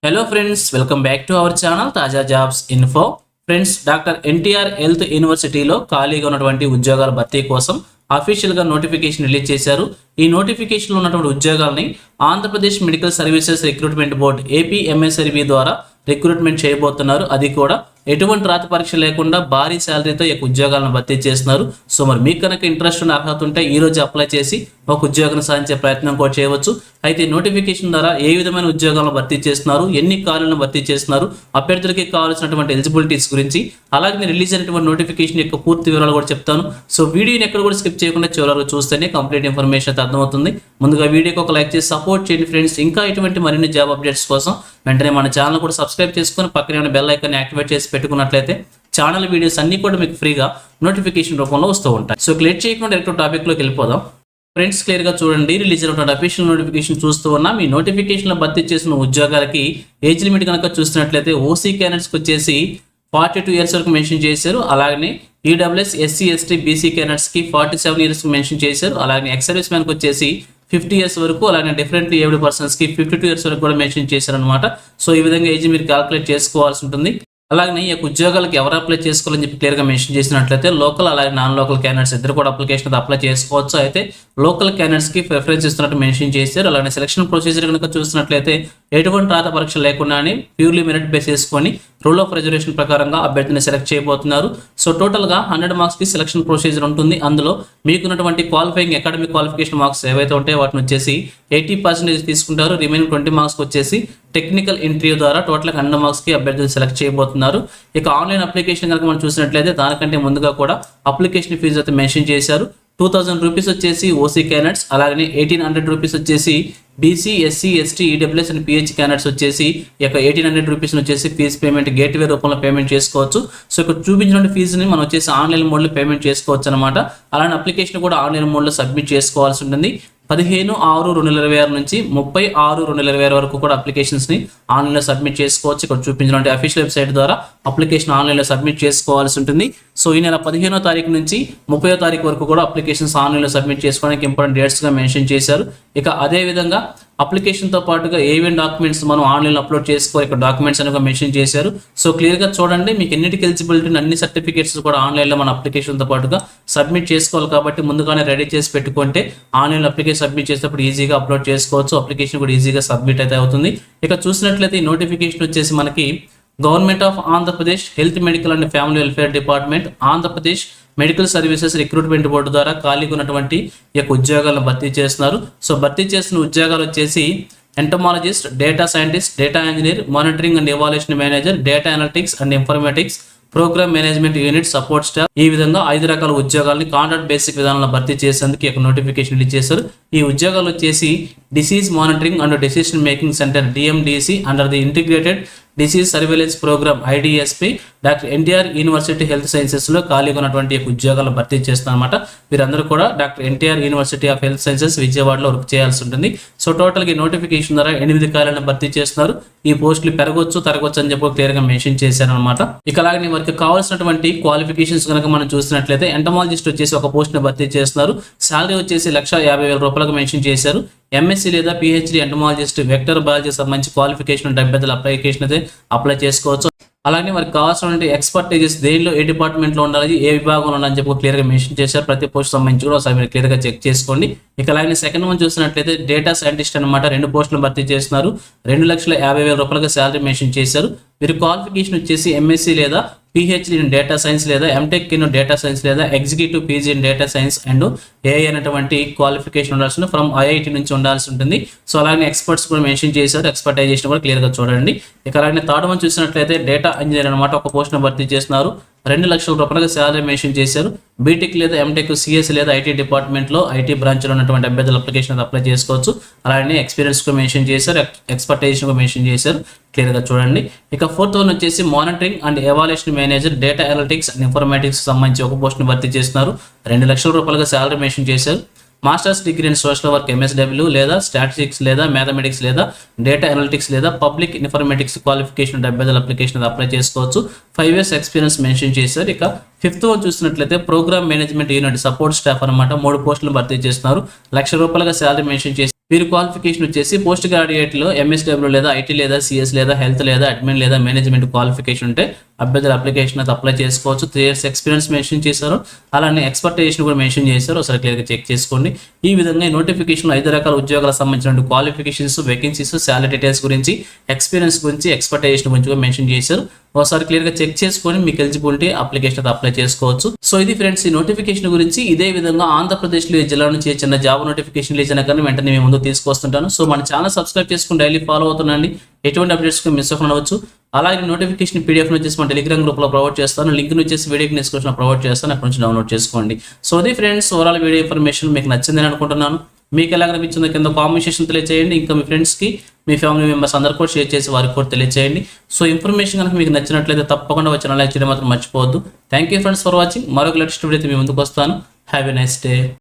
Hello friends, welcome back to our channel తాజా jobs info. Friends, doctor NTR health యూనివర్సిటీలో ఖాళీగా ఉన్నటువంటి ఉద్యోగాల భర్తీ కోసం అఫీషియల్ గా నోటిఫికేషన్ రిలీజ్ చేశారు. ఈ నోటిఫికేషన్ లో ఉన్నటువంటి ఉద్యోగాలని Andhra Pradesh medical services recruitment board APMSRB ద్వారా రిక్రూట్మెంట్ చేయబోతున్నారు. అది కూడా ఎటువంటి రాత పరీక్ష లేకుండా భారీ శాలరీతో ఈ ఉద్యోగాలను భర్తీ చేస్తున్నారు. సో మరి మీకు కనుక ఇంట్రెస్ట్ ఉన్న అర్హత ఉంటే ఈ రోజు అప్లై చేసి ఒక ఉద్యోగం సాధించే ప్రయత్నం కూడా చేయవచ్చు. అయితే నోటిఫికేషన్ ద్వారా ఏ విధమైన ఉద్యోగాలను భర్తీ చేస్తున్నారు, ఎన్ని ఖాళీలను భర్తీ చేస్తున్నారు, అభ్యర్థులకి కావాల్సినటువంటి ఎలిజిబిలిటీస్ గురించి, అలాగే రిలీజ్ అయినటువంటి నోటిఫికేషన్ యొక్క పూర్తి వివరాలు కూడా చెప్తాను. సో వీడియోని ఎక్కడ కూడా స్కిప్ చేయకుండా చివరి చూస్తేనే కంప్లీట్ ఇన్ఫర్మేషన్ అయితే అర్థమవుతుంది. ముందుగా వీడియోకి ఒక లైక్ చేసి సపోర్ట్ చేయండి ఫ్రెండ్స్. ఇంకా ఇటువంటి మరిన్ని జాబ్ అప్డేట్స్ కోసం వెంటనే మన ఛానల్ కూడా సబ్స్క్రైబ్ చేసుకొని పక్కనే ఉన్న బెల్ ఐకాన్ యాక్టివేట్ చేసి పెట్టుకున్నట్లయితే ఛానల్ వీడియోస్ అన్ని కూడా మీకు ఫ్రీగా నోటిఫికేషన్ రూపంలో వస్తూ ఉంటాయి. సో లేట్ చేయకుండా డైరెక్ట్ టాపిక్లోకి వెళ్ళిపోదాం. ఫ్రెండ్స్, క్లియర్గా చూడండి. రిలీజ్ అయినటువంటి అఫీషియల్ నోటిఫికేషన్ చూస్తూ ఉన్నా. మీ నోటిఫికేషన్లో భర్తీ చేసిన ఉద్యోగాలకి ఏజ్ లిమిట్ కనుక చూసినట్లయితే ఓసీ క్యాండిడేట్స్కి వచ్చేసి 42 ఇయర్స్ వరకు మెన్షన్ చేశారు. అలాగే ఈడబ్ల్యూఎస్ ఎస్సీ ఎస్టీ బీసీ క్యాండిడేట్స్కి 47 ఇయర్స్ మెన్షన్ చేశారు. అలాగే ఎక్స్ సర్వీస్ మ్యాన్కి వచ్చేసి 50 ఇయర్స్ వరకు, అలాగే డిఫరెంట్లీ ఏబుల్డ్ పర్సన్స్కి 52 ఇయర్స్ వరకు కూడా మెన్షన్ చేశారనమాట. సో ఈ విధంగా ఏజ్ మీరు క్యాలిక్యులేట్ చేసుకోవాల్సి ఉంటుంది. అలాగే ఈ యొక్క ఉద్యోగాలకు ఎవరు అప్లై చేసుకోవాలని చెప్పి క్లియర్గా మెన్షన్ చేసినట్లయితే లోకల్ అలాగే నాన్ లోకల్ క్యాండిడేట్స్ ఇద్దరు కూడా అప్లికేషన్ అప్లై చేసుకోవచ్చు. అయితే లోకల్ క్యాండిడేట్స్కి ప్రిఫరెన్స్ ఇస్తున్నట్టు మెన్షన్ చేశారు. అలాగే సెలక్షన్ ప్రొసీజర్ కనుక చూసినట్లయితే ఎటువంటి రాత పరీక్ష లేకుండానే ప్యూర్లీ మెరిట్ బేస్ చేసుకొని రూల్ ఆఫ్ రిజర్వేషన్ ప్రకారంగా అభ్యర్థిని సెలెక్ట్ చేయబోతున్నారు. సో టోటల్గా 100 మార్క్స్కి సెలక్షన్ ప్రొసీజర్ ఉంటుంది. అందులో మీకున్నటువంటి క్వాలిఫైయింగ్ అకాడమిక్ క్వాలిఫికేషన్ మార్క్స్ ఏవైతే ఉంటాయో వాటిని వచ్చేసి 80% తీసుకుంటారు. రిమైనింగ్ 20 మార్క్స్కి వచ్చేసి టెక్నికల్ ఇంటర్వ్యూ ద్వారా టోటల్గా 100 మార్క్స్కి అభ్యర్థులు సెలెక్ట్ చేయబోతున్నారు. ఇక ఆన్లైన్ అప్లికేషన్ కనుక మనం చూసినట్లయితే దానికంటే ముందుగా కూడా అప్లికేషన్ ఫీజు అయితే మెన్షన్ చేశారు. 2000 రూపీస్ వచ్చేసి ఓసీ క్యాండిడేట్స్, అలాగే 1800 రూపీస్ వచ్చేసి BC SC ST EWS and pH candidates వచ్చేసి ఇక 1800 రూపీస్ వచ్చేసి ఫీజు పేమెంట్ గేట్వే రూపంలో పేమెంట్ చేసుకోవచ్చు. సో ఇక్కడ చూపించిన ఫీజుని మనం వచ్చేసి ఆన్లైన్ మోడ్లో పేమెంట్ చేసుకోవచ్చు అనమాట. అలానే అప్లికేషన్ కూడా ఆన్లైన్ మోడ్లో సబ్మిట్ చేసుకోవాల్సి ఉంటుంది. 15/6/2026 నుంచి 30/6/2026 వరకు కూడా అప్లికేషన్స్ని ఆన్లైన్లో సబ్మిట్ చేసుకోవచ్చు. ఇక్కడ చూపించినటువంటి అఫీషియల్ వెబ్సైట్ ద్వారా అప్లికేషన్ ఆన్లైన్లో సబ్మిట్ చేసుకోవాల్సి ఉంటుంది. సో ఈ నెల 15వ తారీఖు నుంచి 30వ తారీఖు వరకు కూడా అప్లికేషన్స్ ఆన్లైన్లో సబ్మిట్ చేసుకోవడానికి ఇంపార్టెంట్ డేట్స్గా మెన్షన్ చేశారు. ఇక అదేవిధంగా అప్లికేషన్తో పాటుగా ఏమేమి డాక్యుమెంట్స్ మనం ఆన్లైన్లో అప్లోడ్ చేసుకోవాలి, ఇక్కడ డాక్యుమెంట్స్ అని మెన్షన్ చేశారు. సో క్లియర్గా చూడండి, మీకు ఎన్నిటికి ఎలిజిబిలిటీ అన్ని సర్టిఫికేట్స్ కూడా ఆన్లైన్లో మన అప్లికేషన్తో పాటుగా సబ్మిట్ చేసుకోవాలి. కాబట్టి ముందుగానే రెడీ చేసి పెట్టుకుంటే ఆన్లైన్లో అప్లికేషన్ సబ్మిట్ చేసేటప్పుడు ఈజీగా అప్లోడ్ చేసుకోవచ్చు. అప్లికేషన్ కూడా ఈజీగా సబ్మిట్ అయితే అవుతుంది. ఇక చూసినట్లయితే ఈ నోటిఫికేషన్ వచ్చేసి మనకి government of Andhra Pradesh health medical and family welfare department, Andhra Pradesh medical services recruitment board ద్వారా ఖాళీగా ఉన్నటువంటి ఈ యొక్క ఉద్యోగాలను భర్తీ చేస్తున్నారు. సో భర్తీ చేసిన ఉద్యోగాలు వచ్చేసి entomologist, data scientist, data engineer, monitoring and evaluation manager, data analytics and informatics, program management unit, support staff, ఈ విధంగా 5 రకాల ఉద్యోగాలని కాంట్రాక్ట్ బేసిక్ విధానంలో భర్తీ చేసేందుకు ఈ యొక్క నోటిఫికేషన్ రిలీజ్ చేశారు. ఈ ఉద్యోగాలు వచ్చేసి disease monitoring and decision making centre DMDC under the integrated disease surveillance programme IDSP doctor NTR university health సైన్సెస్లో ఖాళీగా ఉన్నటువంటి ఉద్యోగాలను భర్తీ చేస్తారన్నమాట. వీరందరూ కూడా doctor NTR university of health sciences విజయవాడలో వర్క్ చేయాల్సి ఉంటుంది. సో టోటల్గా ఈ నోటిఫికేషన్ ద్వారా 8 ఖాళీలను భర్తీ చేస్తున్నారు. ఈ పోస్టులు పెరగొచ్చు తరగొచ్చు అని చెప్పి క్లియర్గా మెన్షన్ చేశారనమాట. ఇక అలాగే వారికి కావాల్సినటువంటి క్వాలిఫికేషన్స్ కనుక మనం చూసినట్లయితే ఎంటమాలజిస్ట్ వచ్చేసి ఒక పోస్ట్ని భర్తీ చేస్తున్నారు. శాలరీ వచ్చేసి 1,50,000 రూపాయలకు మెన్షన్ చేశారు. ఎంఎస్సీ లేదా పిహెచ్డి ఎంటమాలజిస్ట్ వెక్టర్ బయాలజీ సంబంధించి క్వాలిఫికేషన్ ఉంటే అభ్యర్థులు అప్లికేషన్ అయితే అప్లై చేసుకోవచ్చు. అలాగే వారికి కావాల్సినటువంటి ఎక్స్పర్టైజెస్ దేనిలో ఏ డిపార్ట్మెంట్లో ఉండాలి, ఏ విభాగంలో ఉండాలని చెప్పి క్లియర్గా మెన్షన్ చేశారు. ప్రతి పోస్ట్ సంబంధించి కూడా ఒకసారి మీరు క్లియర్గా చెక్ చేసుకోండి. ఇక అలాగే సెకండ్ వన్ చూసినట్లయితే డేటా సైంటిస్ట్ అనమాట. 2 పోస్టులు భర్తీ చేస్తున్నారు. 2,50,000 రూపాయలుగా శాలరీ మెన్షన్ చేశారు. మీరు క్వాలిఫికేషన్ వచ్చేసి ఎంఎస్సీ లేదా పిహెచ్డి ఇన్ డేటా సైన్స్ లేదా ఎంటెక్ ఇన్ డేటా సైన్స్ లేదా executive PG in data science and AI అనేటువంటి క్వాలిఫికేషన్ ఉండాల్సి ఫ్రమ్ ఐఐటి నుంచి ఉండాల్సి ఉంటుంది. సో అలాగే ఎక్స్పర్ట్స్ కూడా మెన్షన్ చేశారు. ఎక్స్పర్టైజేషన్ కూడా క్లియర్గా చూడండి. ఇక అలాగే థర్డ్ వన్ చూసినట్లయితే డేటా ఇంజనీర్ అనమాట. ఒక పోస్ట్ను భర్తీ చేస్తున్నారు. 2 లక్షల రూపాయలుగా శాలరీ మెన్షన్ చేశారు. బీటెక్ లేదా ఎంటెక్, సిఎస్ లేదా ఐటీ డిపార్ట్మెంట్లో ఐటీ బ్రాంచ్లో ఉన్నటువంటి అభ్యర్థులు అప్లికేషన్ అప్లై చేసుకోవచ్చు. అలాగే ఎక్స్పీరియన్స్ కూడా మెన్షన్ చేశారు. ఎక్స్పర్టైజేషన్ కూడా మెన్షన్ చేశారు. క్లియర్గా చూడండి. ఇక ఫోర్త్ వన్ వచ్చేసి monitoring and evaluation manager, data analytics and informatics సంబంధించి ఒక పోస్ట్ని భర్తీ చేస్తున్నారు. 2 లక్షల రూపాయలుగా శాలరీ మెన్షన్ చేశారు. Masters degree in social work MSW లేదా స్టాటిస్టిక్స్ లేదా మ్యాథమెటిక్స్ లేదా డేటా అనలిటిక్స్ లేదా పబ్లిక్ ఇన్ఫర్మేటిక్స్ క్వాలిఫికేషన్ అభ్యర్థుల అప్లికేషన్ అప్లై చేసుకోవచ్చు. 5 years ఎక్స్పీరియన్స్ మెన్షన్ చేశారు. ఇక ఫిఫ్త్ వన్ చూసినట్లయితే program management unit support staff అనమాట. 3 పోస్టులు భర్తీ చేస్తున్నారు. 1,00,000 రూపాయలుగా శాలరీ మెన్షన్ చేసి వీరి క్వాలిఫికేషన్ వచ్చేసి పోస్ట్ గ్రాడ్యుయేట్లో ఎంఎస్డబ్ల్యూ లేదా ఐటీ లేదా సిఎస్ లేదా హెల్త్ లేదా అడ్మిన్ లేదా మేనేజ్మెంట్ క్వాలిఫికేషన్ ఉంటే అభ్యర్థుల అప్లికేషన్ అయితే అప్లై చేసుకోవచ్చు. 3 years ఎక్స్పీరియన్స్ మెన్షన్ చేశారు, అలానే ఎక్స్పెక్టేషన్ కూడా మెన్షన్ చేశారు. ఒకసారి క్లియర్గా చెక్ చేసుకోండి. ఈ విధంగా ఈ నోటిఫికేషన్లో 5 రకాల ఉద్యోగాలకు సంబంధించిన క్వాలిఫికేషన్స్, వేకెన్సీస్, శాలరీ డీటెయిల్స్ గురించి, ఎక్స్పీరియన్స్ గురించి, ఎక్స్పెక్టేషన్ గురించి కూడా మెన్షన్ చేశారు. ఒకసారి క్లియర్గా చెక్ చేసుకొని మీకు ఎలిజిబిలిటీ అప్లికేషన్ అయితే అప్లై చేసుకోవచ్చు. సో ఇది ఫ్రెండ్స్ ఈ నోటిఫికేషన్ గురించి. ఇదే విధంగా ఆంధ్రప్రదేశ్లో ఈ జిల్లా నుంచి చిన్న జాబ్ నోటిఫికేషన్ రిలీజ్ అయినా కానీ వెంటనే మేము ముందుకు తీసుకొస్తుంటాను. సో మన ఛానల్ సబ్స్క్రైబ్ చేసుకుని డైలీ ఫాలో అవుతుండండి. ఎటువంటి అప్డేట్స్ మిస్ అవ్వవచ్చు. అలాగే నోటిఫికేషన్ పీడిఎఫ్ వచ్చేసి మన టెలిగ్రామ్ గ్రూప్లో ప్రొవైడ్ చేస్తాను. లింక్ వచ్చేసి వీడియోకి డిస్క్రిప్షన్లో ప్రొవైడ్ చేస్తాను, అక్కడ నుంచి డౌన్లోడ్ చేసుకోండి. సో ఇది ఫ్రెండ్స్ ఓవరాల్ వీడియో ఇన్ఫర్మేషన్ మీకు నచ్చిందని అనుకుంటున్నాను. మీకు ఎలా అనిపించిందో కింద కామెంట్ తెలియజేయండి. ఇంకా మీ ఫ్రెండ్స్కి, మీ ఫ్యామిలీ మెంబర్స్ అందరూ కూడా షేర్ చేసి వారికి కూడా తెలియజేయండి. సో ఇన్ఫర్మేషన్ కనుక మీకు నచ్చినట్లయితే తప్పకుండా వచ్చి లైక్ చేయడం మాత్రం మర్చిపోవద్దు. Thank you friends for watching. మరొక లేటెస్ట్ వీడియో మీ ముందుకు వస్తాను. Have a nice day.